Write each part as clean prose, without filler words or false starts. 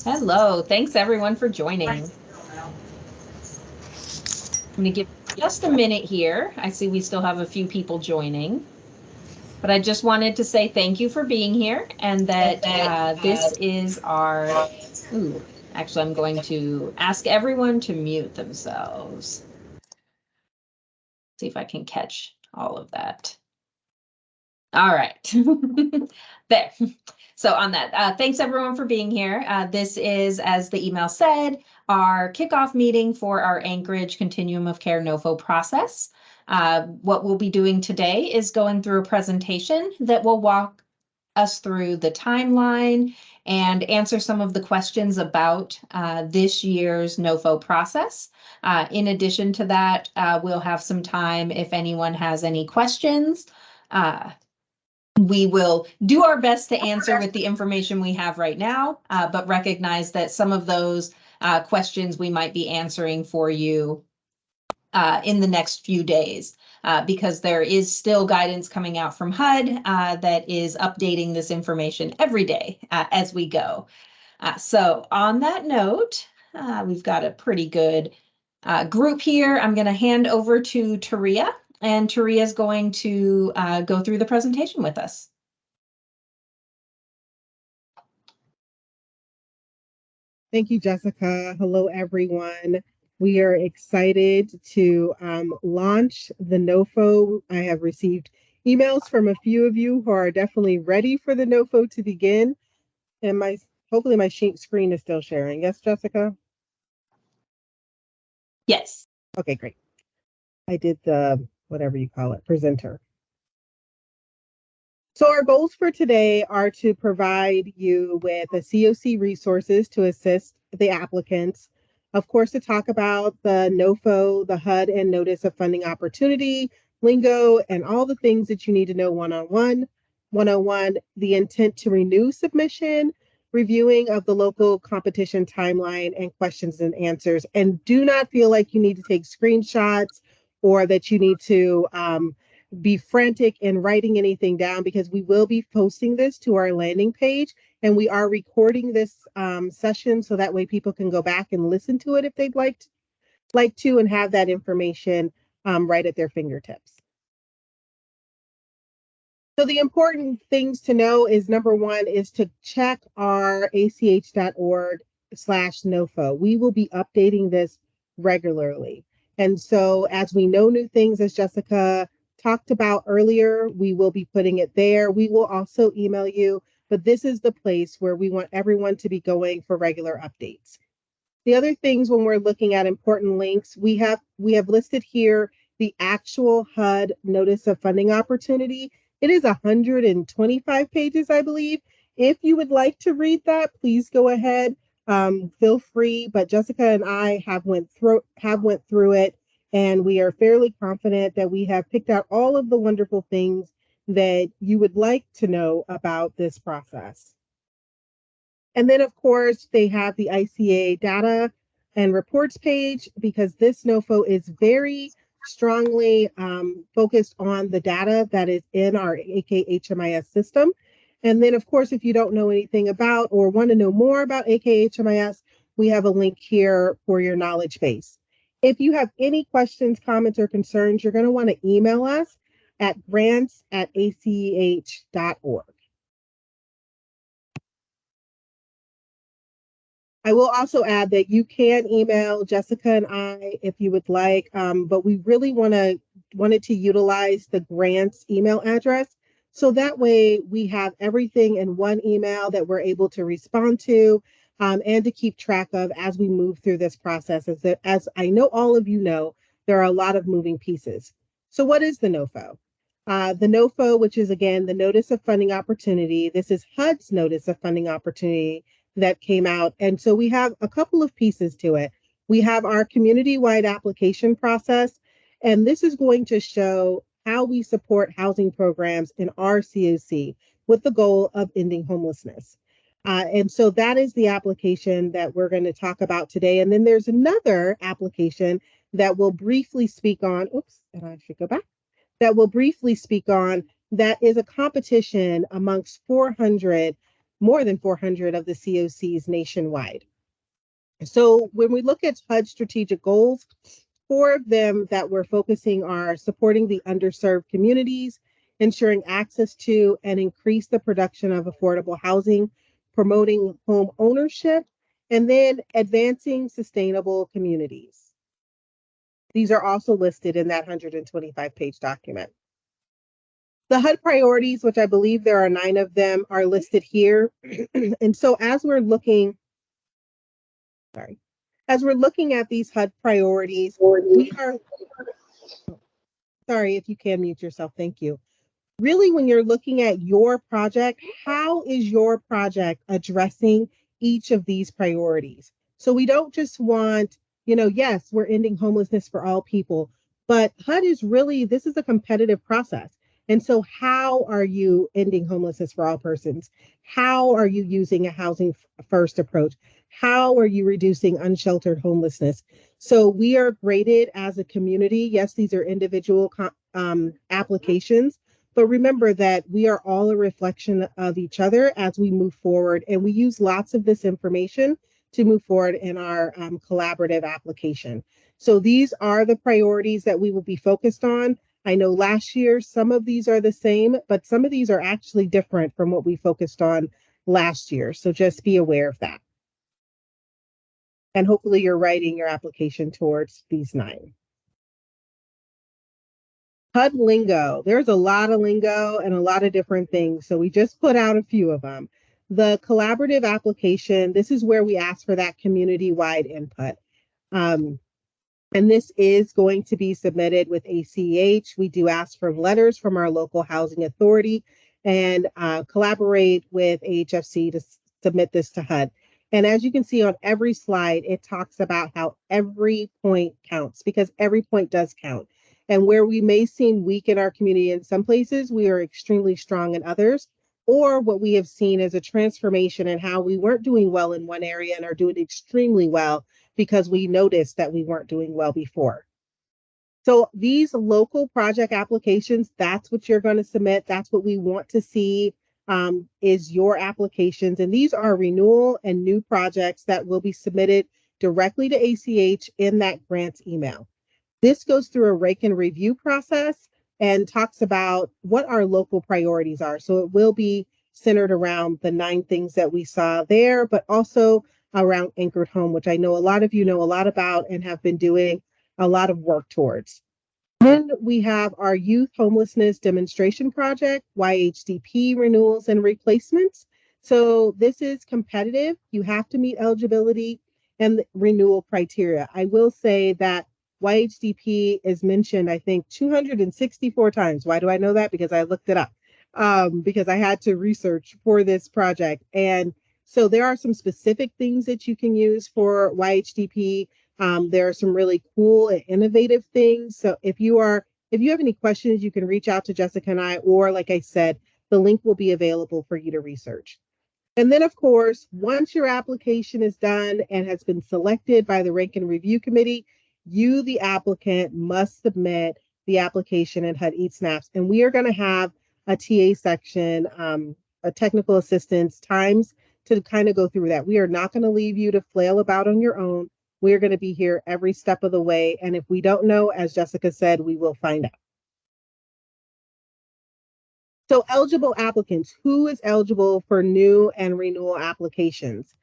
Hello, thanks everyone for joining. I'm going to give just a minute here. I see we still have a few people joining, but I just wanted to say thank you for being here and that this is our, ooh, actually I'm going to ask everyone to mute themselves. See if I can catch all of that. All right, there. So on that, thanks everyone for being here. This is, as the email said, our kickoff meeting for our Anchorage Continuum of Care NOFO process. What we'll be doing today is going through a presentation that will walk us through the timeline and answer some of the questions about this year's NOFO process. In addition to that, we'll have some time if anyone has any questions. We will do our best to answer with the information we have right now, but recognize that some of those questions we might be answering for you in the next few days, because there is still guidance coming out from HUD that is updating this information every day as we go. So on that note, we've got a pretty good group here. I'm going to hand over to Taria. And Taria is going to go through the presentation with us. Thank you, Jessica. Hello, everyone. We are excited to launch the NOFO. I have received emails from a few of you who are definitely ready for the NOFO to begin. And hopefully my screen is still sharing. Yes, Jessica? Yes. Okay, great. I did the, whatever you call it, presenter. So our goals for today are to provide you with a COC resources to assist the applicants. Of course, to talk about the NOFO, the HUD and Notice of Funding Opportunity, lingo, and all the things that you need to know one-on-one. 101, the intent to renew submission, reviewing of the local competition timeline, and questions and answers. And do not feel like you need to take screenshots or that you need to be frantic in writing anything down, because we will be posting this to our landing page, and we are recording this session so that way people can go back and listen to it if they'd like to and have that information right at their fingertips. So the important things to know is, number one is to check our ach.org/NOFO. We will be updating this regularly. And so as we know new things, as Jessica talked about earlier, we will be putting it there. We will also email you, but this is the place where we want everyone to be going for regular updates. The other things when we're looking at important links, we have listed here the actual HUD Notice of Funding Opportunity. It is 125 pages, I believe. If you would like to read that, please go ahead. Feel free. But Jessica and I have went through it, and we are fairly confident that we have picked out all of the wonderful things that you would like to know about this process. And then, of course, they have the ICA data and reports page, because this NOFO is very strongly focused on the data that is in our AKHMIS system. And then, of course, if you don't know anything about or want to know more about AKHMIS, we have a link here for your knowledge base. If you have any questions, comments, or concerns, you're going to want to email us at grants@aceh.org. I will also add that you can email Jessica and I if you would like, but we really wanted to utilize the grants email address. So that way we have everything in one email that we're able to respond to and to keep track of as we move through this process. As I know all of you know, there are a lot of moving pieces. So what is the NOFO? The NOFO, which is, again, the Notice of Funding Opportunity. This is HUD's Notice of Funding Opportunity that came out. And so we have a couple of pieces to it. We have our community-wide application process, and this is going to show how we support housing programs in our COC with the goal of ending homelessness. And so that is the application that we're going to talk about today. And then there's another application that we'll briefly speak on. Oops, and I should go back. That we'll briefly speak on. That is a competition amongst 400 more than 400 of the COCs nationwide. So when we look at HUD strategic goals, 4 of them that we're focusing are supporting the underserved communities, ensuring access to and increase the production of affordable housing, promoting home ownership, and then advancing sustainable communities. These are also listed in that 125-page document. The HUD priorities, which I believe there are 9 of them, are listed here. And so as we're looking at these HUD priorities, we are, sorry if you can mute yourself, thank you. Really, when you're looking at your project, how is your project addressing each of these priorities? So we don't just want, yes, we're ending homelessness for all people, but HUD is really, this is a competitive process. And so how are you ending homelessness for all persons? How are you using a housing first approach? How are you reducing unsheltered homelessness? So we are graded as a community. Yes, these are individual applications, but remember that we are all a reflection of each other as we move forward, and we use lots of this information to move forward in our collaborative application. So these are the priorities that we will be focused on. I know last year some of these are the same, but some of these are actually different from what we focused on last year. So just be aware of that. And hopefully you're writing your application towards these 9. HUD lingo. There's a lot of lingo and a lot of different things. So we just put out a few of them. The collaborative application, this is where we ask for that community-wide input. And this is going to be submitted with ACH. We do ask for letters from our local housing authority and collaborate with AHFC to submit this to HUD. And as you can see on every slide, it talks about how every point counts, because every point does count. And where we may seem weak in our community in some places, we are extremely strong in others. Or what we have seen is a transformation in how we weren't doing well in one area and are doing extremely well because we noticed that we weren't doing well before. So these local project applications, that's what you're going to submit. That's what we want to see is your applications. And these are renewal and new projects that will be submitted directly to ACH in that grants email. This goes through a rake and review process and talks about what our local priorities are. So it will be centered around the 9 things that we saw there, but also around Anchored Home, which I know a lot of you know a lot about and have been doing a lot of work towards. Then we have our Youth Homelessness Demonstration Project, YHDP renewals and replacements. So this is competitive. You have to meet eligibility and renewal criteria. I will say that YHDP is mentioned, I think, 264 times. Why do I know that? Because I looked it up, because I had to research for this project. And so there are some specific things that you can use for YHDP. There are some really cool and innovative things. So if you have any questions, you can reach out to Jessica and I, or like I said, the link will be available for you to research. And then, of course, once your application is done and has been selected by the Rank and Review Committee, you, the applicant, must submit the application at HUD Eat Snaps. And we are going to have a TA section, a technical assistance times to kind of go through that. We are not going to leave you to flail about on your own. We're going to be here every step of the way. And if we don't know, as Jessica said, we will find out. So eligible applicants, who is eligible for new and renewal applications?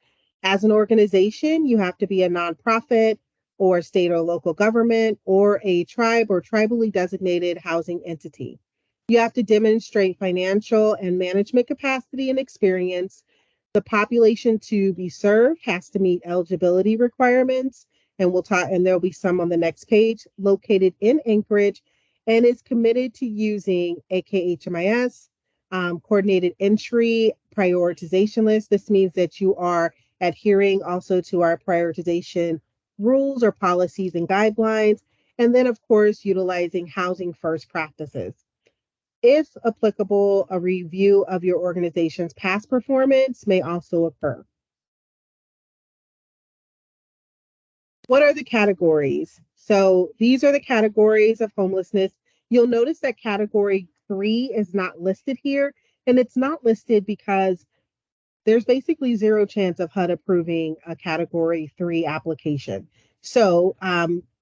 As an organization, you have to be a nonprofit or state or local government or a tribe or tribally designated housing entity. You have to demonstrate financial and management capacity and experience. The population to be served has to meet eligibility requirements, and there'll be some on the next page, located in Anchorage, and is committed to using AKHMIS, coordinated entry prioritization list. This means that you are adhering also to our prioritization rules or policies and guidelines, and then of course, utilizing housing first practices. If applicable, a review of your organization's past performance may also occur. What are the categories? So these are the categories of homelessness. You'll notice that category 3 is not listed here, and it's not listed because there's basically zero chance of HUD approving a Category 3 application. So,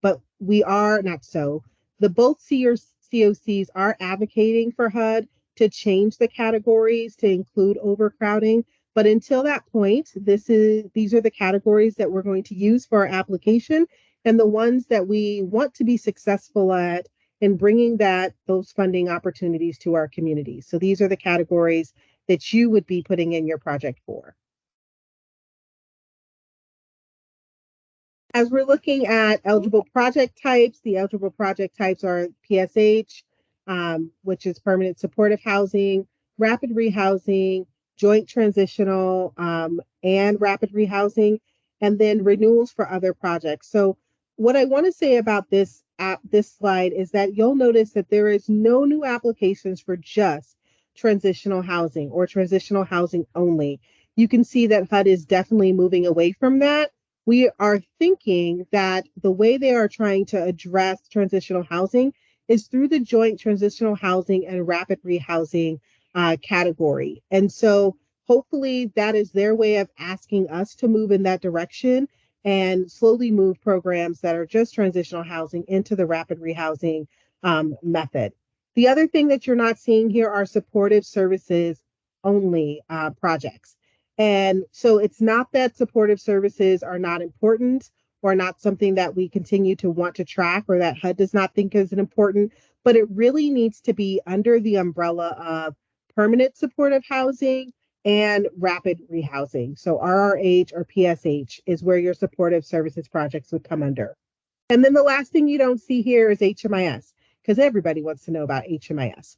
but we are not so. The both COCs are advocating for HUD to change the categories to include overcrowding. But until that point, these are the categories that we're going to use for our application, and the ones that we want to be successful at in bringing those funding opportunities to our communities. So these are the categories that you would be putting in your project for. As we're looking at eligible project types, the eligible project types are PSH, which is permanent supportive housing, rapid rehousing, joint transitional, and rapid rehousing, and then renewals for other projects. So what I want to say about this slide is that you'll notice that there is no new applications for just transitional housing or transitional housing only. You can see that HUD is definitely moving away from that. We are thinking that the way they are trying to address transitional housing is through the joint transitional housing and rapid rehousing category. And so hopefully that is their way of asking us to move in that direction and slowly move programs that are just transitional housing into the rapid rehousing method. The other thing that you're not seeing here are supportive services only projects. And so it's not that supportive services are not important or not something that we continue to want to track or that HUD does not think is important, but it really needs to be under the umbrella of permanent supportive housing and rapid rehousing. So RRH or PSH is where your supportive services projects would come under. And then the last thing you don't see here is HMIS, because everybody wants to know about HMIS.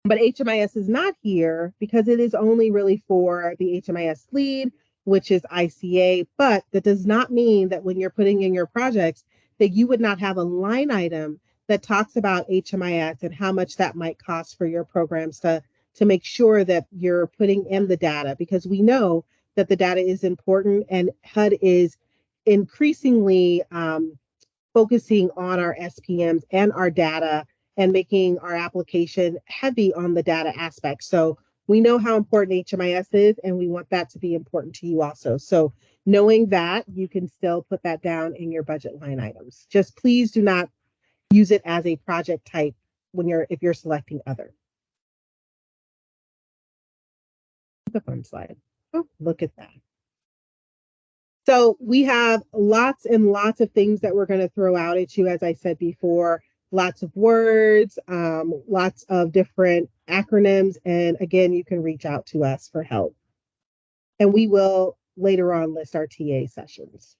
But HMIS is not here because it is only really for the HMIS lead, which is ICA. But that does not mean that when you're putting in your projects that you would not have a line item that talks about HMIS and how much that might cost for your programs to make sure that you're putting in the data, because we know that the data is important and HUD is increasingly focusing on our SPMs and our data and making our application heavy on the data aspect. So we know how important HMIS is, and we want that to be important to you also. So knowing that, you can still put that down in your budget line items. Just please do not use it as a project type if you're selecting other. The fun slide. Oh, look at that. So we have lots and lots of things that we're going to throw out at you, as I said before, lots of words, lots of different acronyms. And again, you can reach out to us for help. And we will later on list our TA sessions.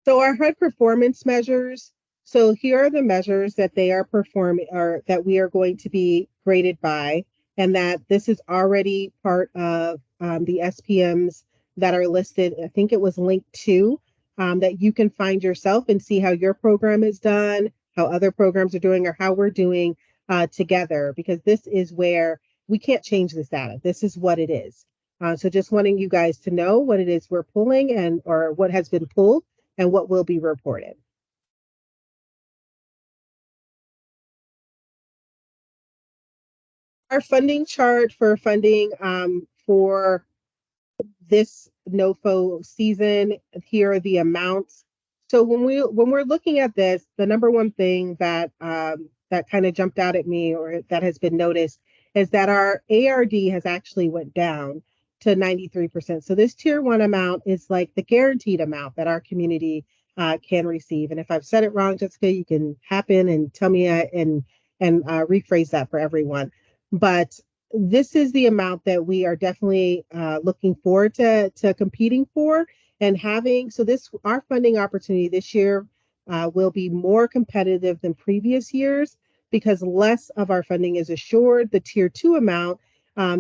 So our HUD performance measures. So here are the measures that they are performing or that we are going to be graded by, and that this is already part of the SPMs that are listed. I think it was linked to that you can find yourself and see how your program is done, how other programs are doing, or how we're doing together, because this is where we can't change this data. This is what it is. So just wanting you guys to know what it is we're pulling and or what has been pulled and what will be reported. Our funding chart for funding for this NOFO season, here are the amounts. So when we're looking at this, the number one thing that that kind of jumped out at me or that has been noticed is that our ARD has actually went down to 93%. So this tier one amount is like the guaranteed amount that our community can receive. And if I've said it wrong, Jessica, you can hop in and tell me and rephrase that for everyone. But this is the amount that we are definitely looking forward to competing for and having. So our funding opportunity this year will be more competitive than previous years because less of our funding is assured. The tier two amount,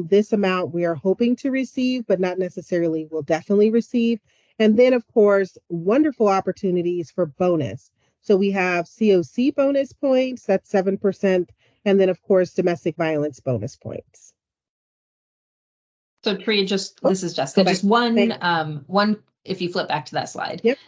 this amount we are hoping to receive, but not necessarily will definitely receive. And then, of course, wonderful opportunities for bonus. So we have COC bonus points, that's 7%. And then, of course, domestic violence bonus points. So Tria, this is Jessica, just one if you flip back to that slide. Yep.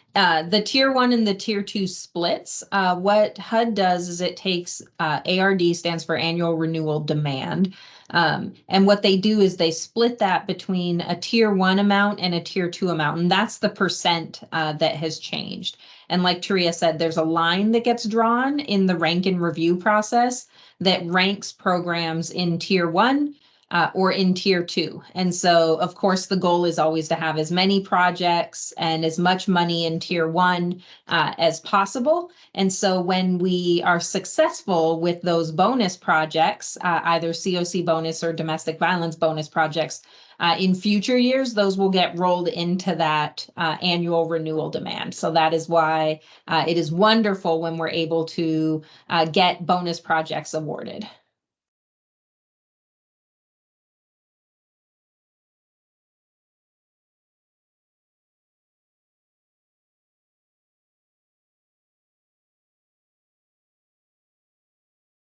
The tier 1 and the tier 2 splits, what HUD does is it takes, ARD stands for annual renewal demand. And what they do is they split that between a tier 1 amount and a tier 2 amount. And that's the percent that has changed. And like Taria said, there's a line that gets drawn in the rank and review process that ranks programs in tier 1 or in tier 2. And so, of course, the goal is always to have as many projects and as much money in tier 1 as possible. And so when we are successful with those bonus projects, either COC bonus or domestic violence bonus projects, in future years, those will get rolled into that annual renewal demand. So that is why it is wonderful when we're able to get bonus projects awarded.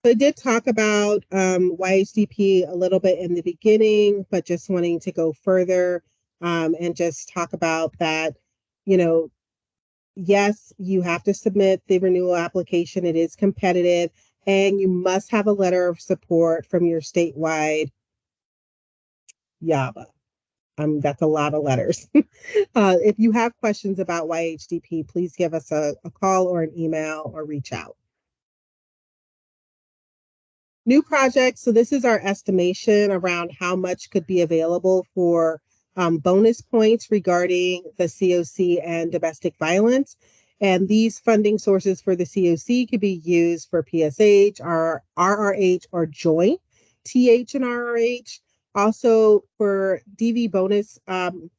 I did talk about YHDP a little bit in the beginning, but just wanting to go further and just talk about that, you know, yes, you have to submit the renewal application. It is competitive, and you must have a letter of support from your statewide YABA. That's a lot of letters. If you have questions about YHDP, please give us a call or an email or reach out. New projects. So this is our estimation around how much could be available for bonus points regarding the COC and domestic violence. And these funding sources for the COC could be used for PSH, RRH, or joint TH and RRH. Also for DV bonus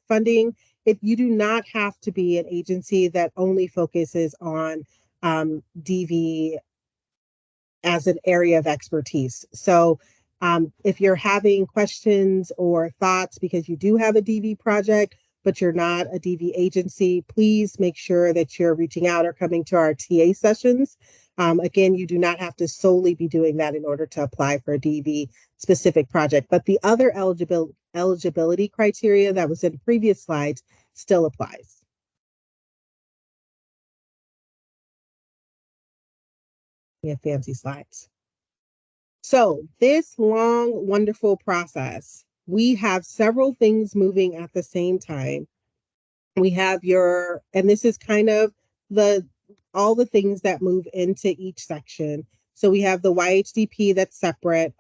funding, if you do not have to be an agency that only focuses on DV as an area of expertise. So if you're having questions or thoughts because you do have a DV project, but you're not a DV agency, please make sure that you're reaching out or coming to our TA sessions. Again, you do not have to solely be doing that in order to apply for a DV specific project, but the other eligibility criteria that was in previous slides still applies. We have fancy slides. So this long, wonderful process, we have several things moving at the same time. We have and this is kind of all the things that move into each section. So we have the YHDP that's separate,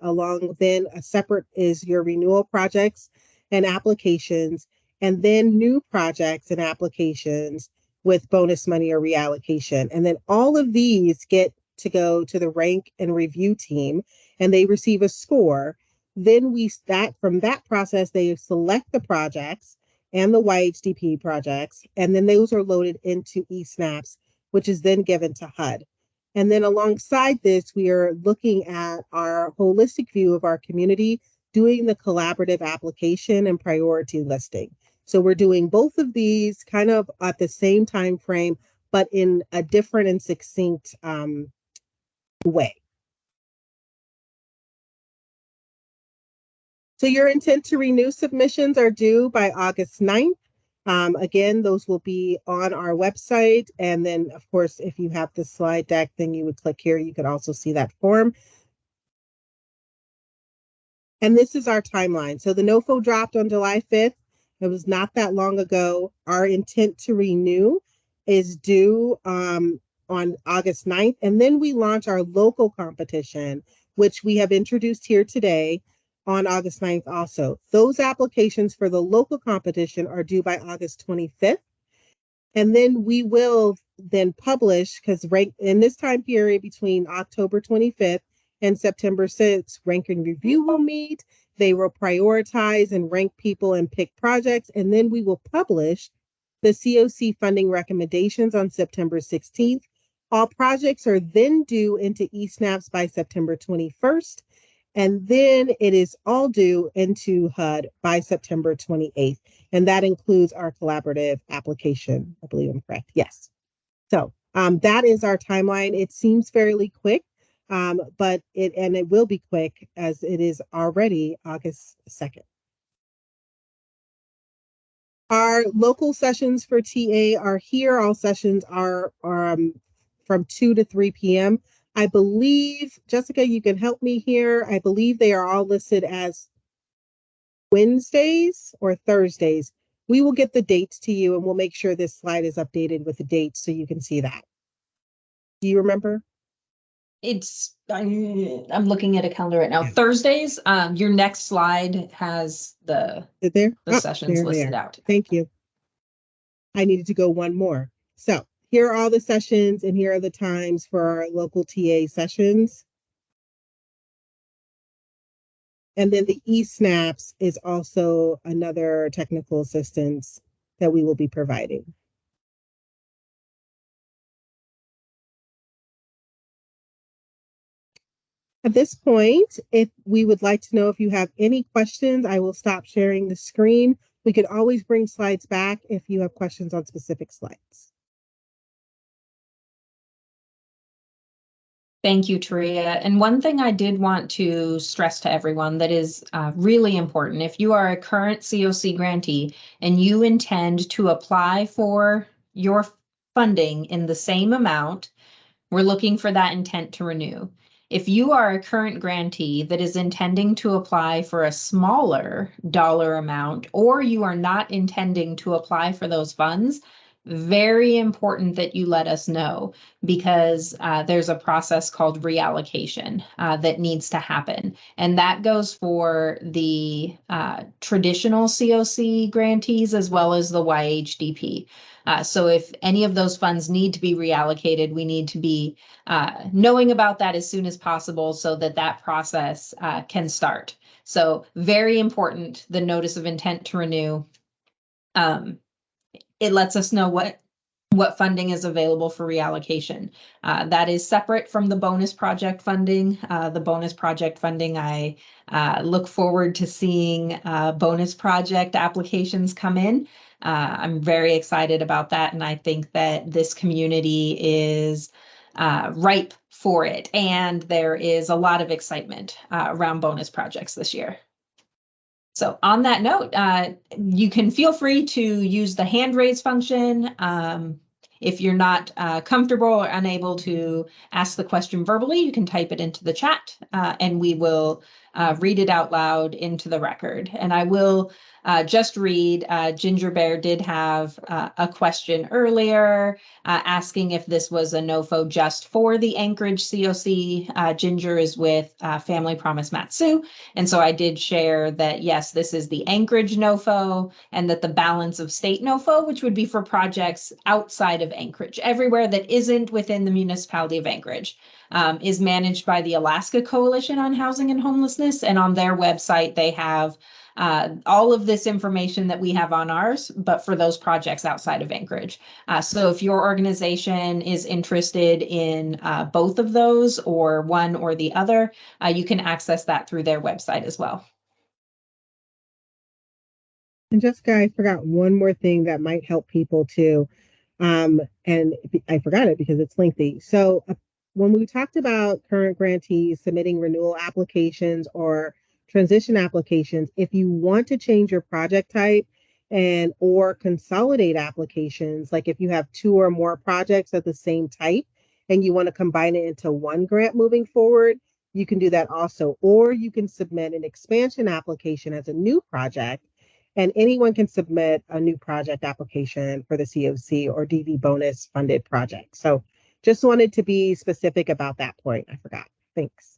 then a separate is your renewal projects and applications, and then new projects and applications with bonus money or reallocation. And then all of these get to go to the rank and review team, and they receive a score. Then from that process, they select the projects and the YHDP projects, and then those are loaded into eSNAPs, which is then given to HUD. And then alongside this, we are looking at our holistic view of our community, doing the collaborative application and priority listing. So we're doing both of these kind of at the same time frame, but in a different and succinct way. So your intent to renew submissions are due by August 9th. Again, those will be on our website. And then, of course, if you have the slide deck, then you would click here. You could also see that form. And this is our timeline. So the NOFO dropped on July 5th. It was not that long ago. Our intent to renew is due on August 9th. And then we launch our local competition, which we have introduced here today on August 9th also. Those applications for the local competition are due by August 25th. And then we will then publish, because in this time period between October 25th and September 6th, rank and review will meet. They will prioritize and rank people and pick projects. And then we will publish the COC funding recommendations on September 16th. All projects are then due into eSNAPs by September 21st. And then it is all due into HUD by September 28th. And that includes our collaborative application. I believe I'm correct. Yes. So that is our timeline. It seems fairly quick, but it will be quick as it is already August 2nd. Our local sessions for TA are here. All sessions are from 2 to 3 p.m. I believe, Jessica, you can help me here. I believe they are all listed as Wednesdays or Thursdays. We will get the dates to you and we'll make sure this slide is updated with the dates so you can see that. Do you remember? I'm looking at a calendar right now. Yeah. Thursdays, your next slide has the sessions there listed out. Thank you. I needed to go one more. So here are all the sessions and here are the times for our local TA sessions. And then the eSnaps is also another technical assistance that we will be providing. At this point, if we would like to know if you have any questions, I will stop sharing the screen. We could always bring slides back if you have questions on specific slides. Thank you, Taria. And one thing I did want to stress to everyone that is really important, if you are a current COC grantee and you intend to apply for your funding in the same amount, we're looking for that intent to renew. If you are a current grantee that is intending to apply for a smaller dollar amount, or you are not intending to apply for those funds, very important that you let us know, because there's a process called reallocation that needs to happen. And that goes for the traditional COC grantees as well as the YHDP. So if any of those funds need to be reallocated, we need to be knowing about that as soon as possible so that that process can start. So very important, the notice of intent to renew. It lets us know what funding is available for reallocation. That is separate from the bonus project funding. The bonus project funding, I look forward to seeing bonus project applications come in. I'm very excited about that, and I think that this community is ripe for it, and there is a lot of excitement around bonus projects this year. So on that note, you can feel free to use the hand raise function. If you're not comfortable or unable to ask the question verbally, you can type it into the chat and we will read it out loud into the record. And I will just read, Ginger Bear did have a question earlier asking if this was a NOFO just for the Anchorage COC. Ginger is with Family Promise Matsu. And so I did share that, yes, this is the Anchorage NOFO, and that the balance of state NOFO, which would be for projects outside of Anchorage, everywhere that isn't within the municipality of Anchorage, is managed by the Alaska Coalition on Housing and Homelessness. And on their website, they have all of this information that we have on ours, but for those projects outside of Anchorage. So if your organization is interested in both of those or one or the other, you can access that through their website as well. And Jessica, I forgot one more thing that might help people too. And I forgot it because it's lengthy. So when we talked about current grantees submitting renewal applications or transition applications, if you want to change your project type and or consolidate applications, like if you have 2 or more projects of the same type and you want to combine it into one grant moving forward, you can do that also. Or you can submit an expansion application as a new project, and anyone can submit a new project application for the COC or DV bonus funded project. So just wanted to be specific about that point. I forgot. Thanks.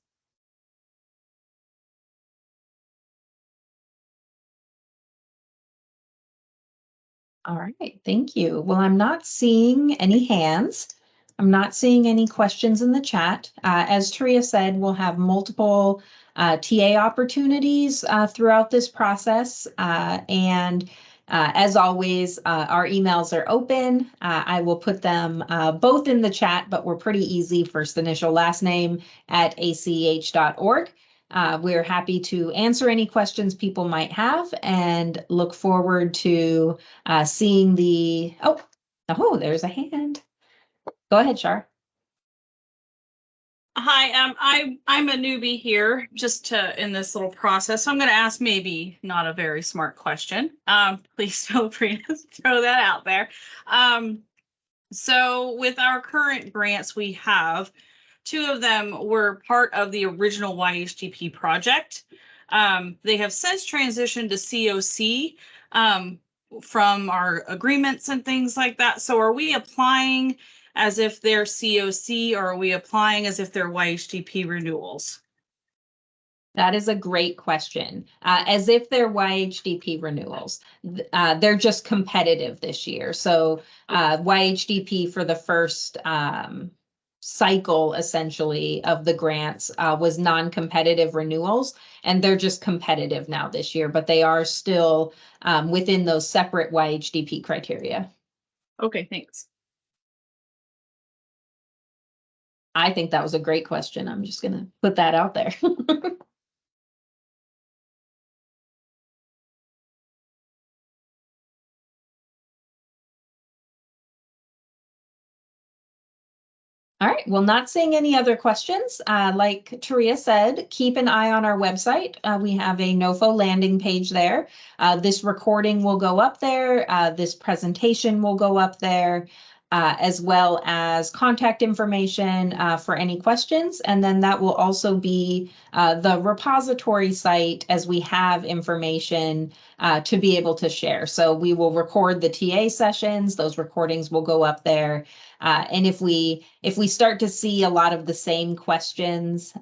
All right, thank you. Well, I'm not seeing any hands. I'm not seeing any questions in the chat. As Taria said, we'll have multiple TA opportunities throughout this process. And as always, our emails are open. I will put them both in the chat, but we're pretty easy, first initial, last name at ach.org. We're happy to answer any questions people might have and look forward to seeing the, oh, there's a hand. Go ahead, Shar. Hi, I'm a newbie here, just in this little process. So I'm going to ask maybe not a very smart question. Please feel free to throw that out there. So with our current grants, we have two of them were part of the original YHDP project. They have since transitioned to COC from our agreements and things like that. So are we applying as if they're COC, or are we applying as if they're YHDP renewals? That is a great question. As if they're YHDP renewals. They're just competitive this year. So YHDP for the first cycle, essentially, of the grants was non-competitive renewals, and they're just competitive now this year, but they are still within those separate YHDP criteria. Okay, thanks. I think that was a great question. I'm just going to put that out there. All right, well, not seeing any other questions. Like Taria said, keep an eye on our website. We have a NOFO landing page there. This recording will go up there. This presentation will go up there, as well as contact information for any questions. And then that will also be the repository site as we have information to be able to share. So we will record the TA sessions. Those recordings will go up there. And if we start to see a lot of the same questions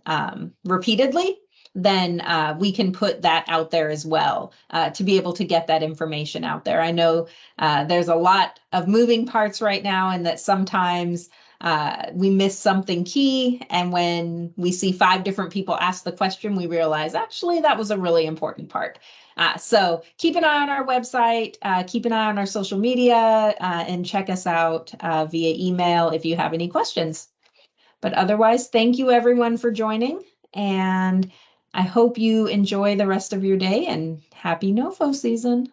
repeatedly, then we can put that out there as well to be able to get that information out there. I know there's a lot of moving parts right now, and that sometimes we miss something key. And when we see 5 different people ask the question, we realize actually that was a really important part. So keep an eye on our website, keep an eye on our social media, and check us out via email if you have any questions. But otherwise, thank you everyone for joining, and I hope you enjoy the rest of your day, and happy NOFO season.